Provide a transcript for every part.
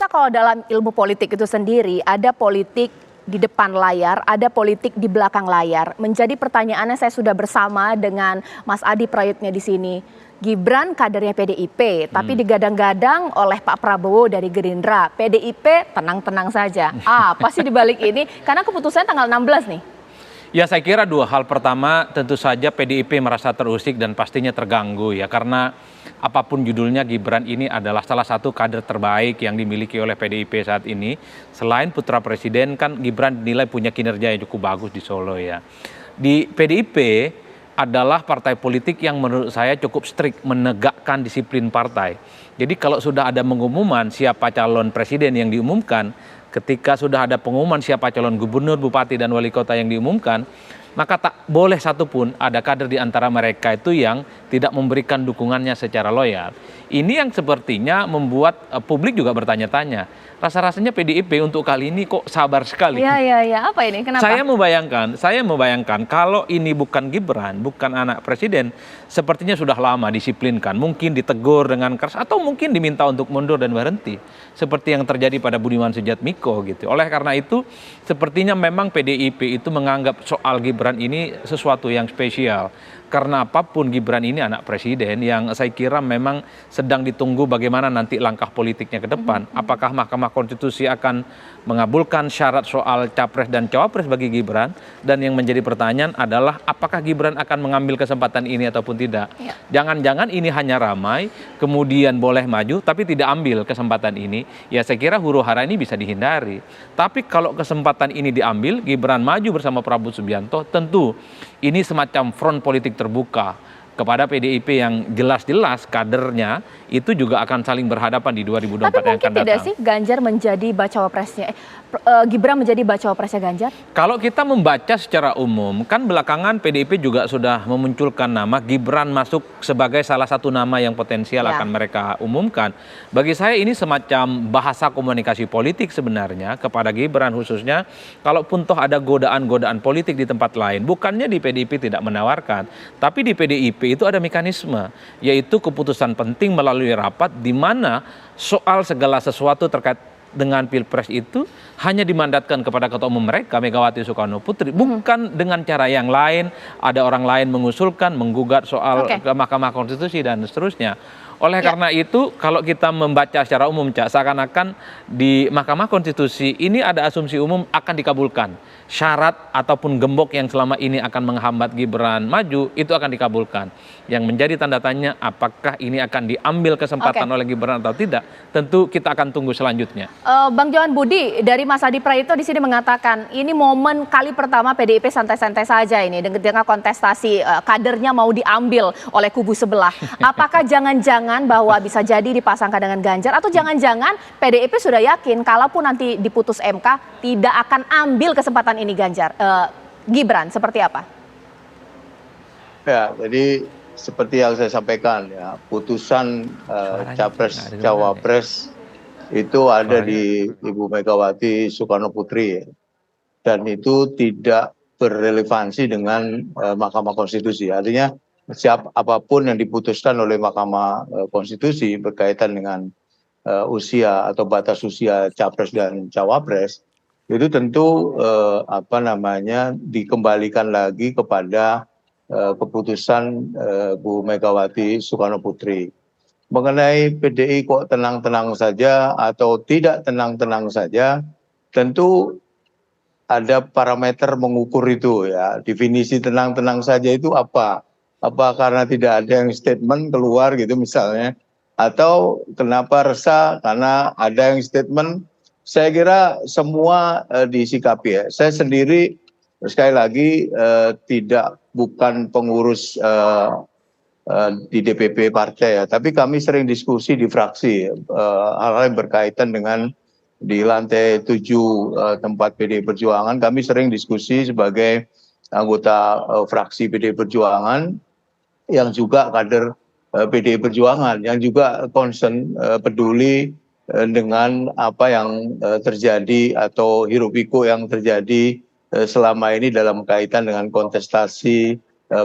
biasa kalau dalam ilmu politik itu sendiri, ada politik di depan layar, ada politik di belakang layar. Menjadi pertanyaannya, saya sudah bersama dengan Mas Adi Prayitno di sini. Gibran kadernya PDIP, tapi digadang-gadang oleh Pak Prabowo dari Gerindra. PDIP tenang-tenang saja. Apa sih dibalik ini? Karena keputusannya tanggal 16 nih. Ya, saya kira dua hal. Pertama, tentu saja PDIP merasa terusik dan pastinya terganggu ya, karena apapun judulnya, Gibran ini adalah salah satu kader terbaik yang dimiliki oleh PDIP saat ini. Selain putra presiden, kan Gibran dinilai punya kinerja yang cukup bagus di Solo ya. Di PDIP adalah partai politik yang menurut saya cukup strict menegakkan disiplin partai. Jadi kalau sudah ada pengumuman siapa calon presiden yang diumumkan, ketika sudah ada pengumuman siapa calon gubernur, bupati, dan wali kota yang diumumkan, maka tak boleh satupun ada kader di antara mereka itu yang tidak memberikan dukungannya secara loyal. Ini yang sepertinya membuat publik juga bertanya-tanya. Rasa-rasanya PDIP untuk kali ini kok sabar sekali. Iya. Apa ini? Kenapa? Saya membayangkan kalau ini bukan Gibran, bukan anak presiden, sepertinya sudah lama disiplinkan. Mungkin ditegur dengan keras atau mungkin diminta untuk mundur dan berhenti. Seperti yang terjadi pada Budiman Sujatmiko gitu. Oleh karena itu, sepertinya memang PDIP itu menganggap soal Gibran ini sesuatu yang spesial. Karena apapun Gibran ini anak presiden yang saya kira memang sedang ditunggu bagaimana nanti langkah politiknya ke depan. Apakah Mahkamah Konstitusi akan mengabulkan syarat soal capres dan cawapres bagi Gibran? Dan yang menjadi pertanyaan adalah apakah Gibran akan mengambil kesempatan ini ataupun tidak? Jangan-jangan ini hanya ramai, kemudian boleh maju tapi tidak ambil kesempatan ini. Ya saya kira huru-hara ini bisa dihindari. Tapi kalau kesempatan ini diambil, Gibran maju bersama Prabowo Subianto, tentu ini semacam front politik terbuka kepada PDIP yang jelas-jelas kadernya itu juga akan saling berhadapan di 2024 yang akan datang. Tapi mungkin tidak sih Ganjar menjadi bacawa presnya, Gibran menjadi bacawa presnya Ganjar? Kalau kita membaca secara umum, kan belakangan PDIP juga sudah memunculkan nama Gibran masuk sebagai salah satu nama yang potensial akan mereka umumkan. Bagi saya ini semacam bahasa komunikasi politik sebenarnya kepada Gibran khususnya. Kalaupun toh ada godaan-godaan politik di tempat lain, bukannya di PDIP tidak menawarkan, tapi di PDIP itu ada mekanisme, yaitu keputusan penting melalui rapat di mana soal segala sesuatu terkait dengan Pilpres itu hanya dimandatkan kepada ketua umum mereka, Megawati Soekarno Putri, bukan dengan cara yang lain, ada orang lain mengusulkan, menggugat soal ke Mahkamah Konstitusi dan seterusnya. Oleh karena itu, kalau kita membaca secara umum, Cak, seakan-akan di Mahkamah Konstitusi ini ada asumsi umum akan dikabulkan. Syarat ataupun gembok yang selama ini akan menghambat Gibran maju, itu akan dikabulkan. Yang menjadi tanda tanya, apakah ini akan diambil kesempatan oleh Gibran atau tidak, tentu kita akan tunggu selanjutnya. Bang Johan Budi, dari Mas Adi Prayitno di sini mengatakan, ini momen kali pertama PDIP santai-santai saja ini, dengan kontestasi kadernya mau diambil oleh kubu sebelah. Apakah jangan-jangan bahwa bisa jadi dipasangkan dengan Ganjar, atau jangan-jangan PDIP sudah yakin kalaupun nanti diputus MK tidak akan ambil kesempatan ini Gibran, seperti apa? Ya, jadi seperti yang saya sampaikan ya, putusan capres cawapres itu ada di Ibu Megawati Soekarno Putri ya. Dan itu tidak berrelevansi dengan Mahkamah Konstitusi. Artinya apapun yang diputuskan oleh Mahkamah Konstitusi berkaitan dengan usia atau batas usia capres dan cawapres itu tentu dikembalikan lagi kepada keputusan Bu Megawati Soekarno Putri. Mengenai PDI kok tenang-tenang saja atau tidak tenang-tenang saja, tentu ada parameter mengukur itu ya. Definisi tenang-tenang saja itu apa? Apa karena tidak ada yang statement keluar gitu misalnya, atau kenapa resah karena ada yang statement? Saya kira semua disikapi ya. Saya sendiri sekali lagi bukan pengurus di DPP partai ya, tapi kami sering diskusi di fraksi hal-hal yang berkaitan dengan di lantai 7 tempat PDI Perjuangan. Kami sering diskusi sebagai anggota fraksi PDI Perjuangan yang juga kader PDI Perjuangan, yang juga concern peduli dengan apa yang terjadi atau hiruk-pikuk yang terjadi selama ini dalam kaitan dengan kontestasi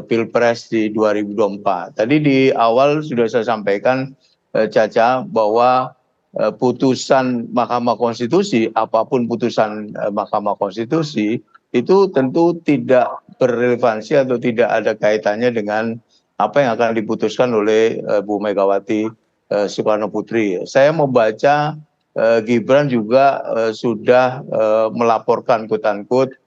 Pilpres di 2024. Tadi di awal sudah saya sampaikan, Caca, bahwa putusan Mahkamah Konstitusi, apapun putusan Mahkamah Konstitusi, itu tentu tidak berrelevansi atau tidak ada kaitannya dengan apa yang akan diputuskan oleh Bu Megawati Soekarno Putri. Saya membaca Gibran juga sudah melaporkan quote-unquote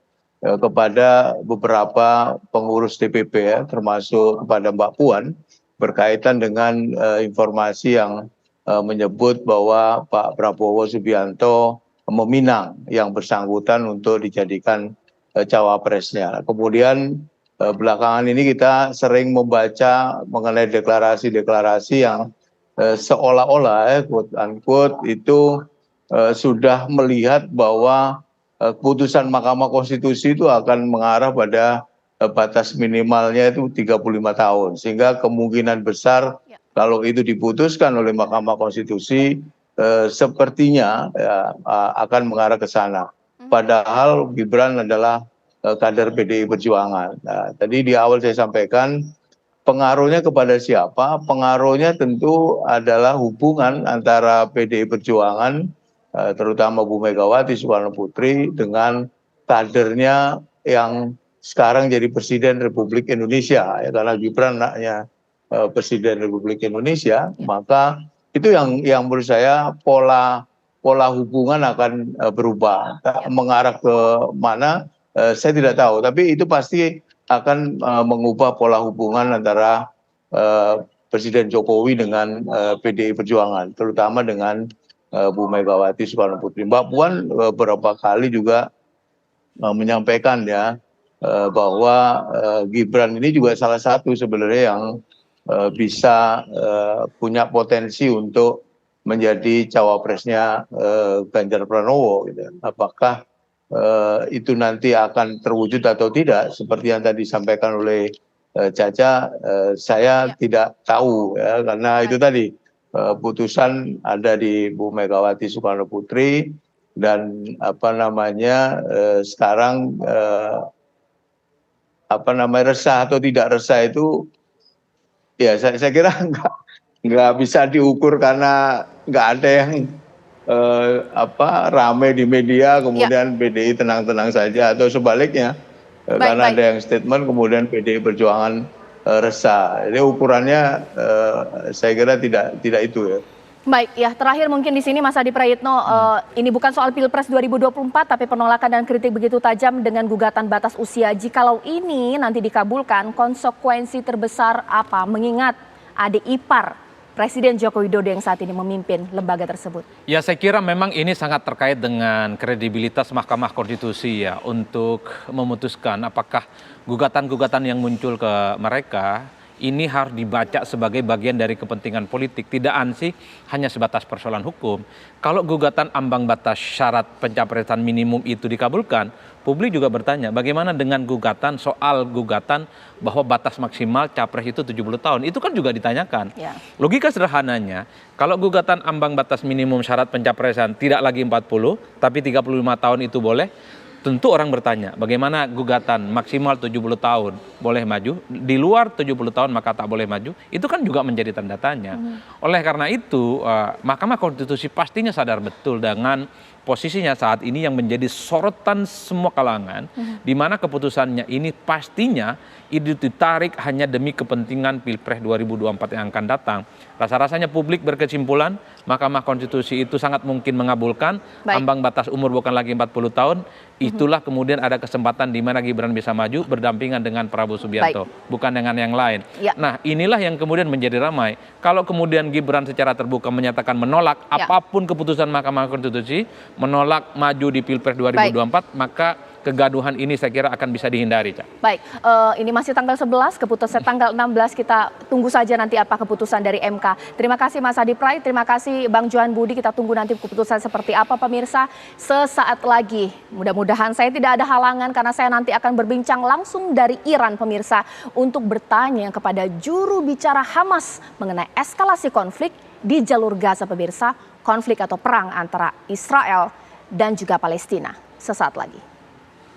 kepada beberapa pengurus DPP ya, termasuk kepada Mbak Puan, berkaitan dengan informasi yang menyebut bahwa Pak Prabowo Subianto meminang yang bersangkutan untuk dijadikan cawapresnya. Kemudian belakangan ini kita sering membaca mengenai deklarasi-deklarasi yang seolah-olah quote unquote itu sudah melihat bahwa keputusan Mahkamah Konstitusi itu akan mengarah pada batas minimalnya itu 35 tahun. Sehingga kemungkinan besar kalau itu diputuskan oleh Mahkamah Konstitusi sepertinya ya, akan mengarah ke sana. Padahal Gibran adalah kader PDI Perjuangan. Nah, tadi di awal saya sampaikan pengaruhnya kepada siapa? Pengaruhnya tentu adalah hubungan antara PDI Perjuangan, terutama Bu Megawati Soekarno Putri dengan kadernya yang sekarang jadi Presiden Republik Indonesia. Ya, karena Gibran anaknya Presiden Republik Indonesia, maka itu yang menurut saya pola hubungan akan berubah. Mengarah ke mana saya tidak tahu, tapi itu pasti akan mengubah pola hubungan antara Presiden Jokowi dengan PDI Perjuangan, terutama dengan Bu Megawati Soekarno Putri. Mbak Puan beberapa kali juga menyampaikan ya bahwa Gibran ini juga salah satu sebenarnya yang bisa punya potensi untuk menjadi cawapresnya Ganjar Pranowo. Gitu. Apakah itu nanti akan terwujud atau tidak? Seperti yang tadi disampaikan oleh Caca, saya tidak tahu ya, karena itu tadi putusan ada di Bu Megawati Soekarno Putri dan sekarang resah atau tidak resah itu ya saya kira nggak bisa diukur karena nggak ada yang rame di media kemudian PDI tenang-tenang saja atau sebaliknya karena ada yang statement kemudian PDI Perjuangan resah. Jadi ukurannya saya kira tidak itu ya. Baik, ya terakhir mungkin di sini Mas Adi Prayitno, ini bukan soal Pilpres 2024 tapi penolakan dan kritik begitu tajam dengan gugatan batas usia. Jikalau ini nanti dikabulkan, konsekuensi terbesar apa? Mengingat adik ipar Presiden Joko Widodo yang saat ini memimpin lembaga tersebut. Ya saya kira memang ini sangat terkait dengan kredibilitas Mahkamah Konstitusi ya untuk memutuskan apakah gugatan-gugatan yang muncul ke mereka ini harus dibaca sebagai bagian dari kepentingan politik, tidak ansih hanya sebatas persoalan hukum. Kalau gugatan ambang batas syarat pencapresan minimum itu dikabulkan, publik juga bertanya bagaimana dengan gugatan soal gugatan bahwa batas maksimal capres itu 70 tahun. Itu kan juga ditanyakan. Ya. Logika sederhananya, kalau gugatan ambang batas minimum syarat pencapresan tidak lagi 40, tapi 35 tahun itu boleh, tentu orang bertanya bagaimana gugatan maksimal 70 tahun boleh maju, di luar 70 tahun maka tak boleh maju, itu kan juga menjadi tanda tanya. Oleh karena itu Mahkamah Konstitusi pastinya sadar betul dengan posisinya saat ini yang menjadi sorotan semua kalangan, di mana keputusannya ini pastinya itu ditarik hanya demi kepentingan Pilpres 2024 yang akan datang. Rasa-rasanya publik berkesimpulan Mahkamah Konstitusi itu sangat mungkin mengabulkan ambang batas umur bukan lagi 40 tahun. Itulah kemudian ada kesempatan di mana Gibran bisa maju berdampingan dengan Prabowo Subianto, bukan dengan yang lain. Nah inilah yang kemudian menjadi ramai. Kalau kemudian Gibran secara terbuka menyatakan menolak apapun keputusan Mahkamah Konstitusi, menolak maju di Pilpres 2024, maka kegaduhan ini saya kira akan bisa dihindari, Cak. Baik, ini masih tanggal 11, keputusan tanggal 16, kita tunggu saja nanti apa keputusan dari MK. Terima kasih Mas Adi Pray, terima kasih Bang Johan Budi, kita tunggu nanti keputusan seperti apa pemirsa. Sesaat lagi, mudah-mudahan saya tidak ada halangan karena saya nanti akan berbincang langsung dari Iran pemirsa untuk bertanya kepada juru bicara Hamas mengenai eskalasi konflik di jalur Gaza pemirsa, konflik atau perang antara Israel dan juga Palestina. Sesaat lagi.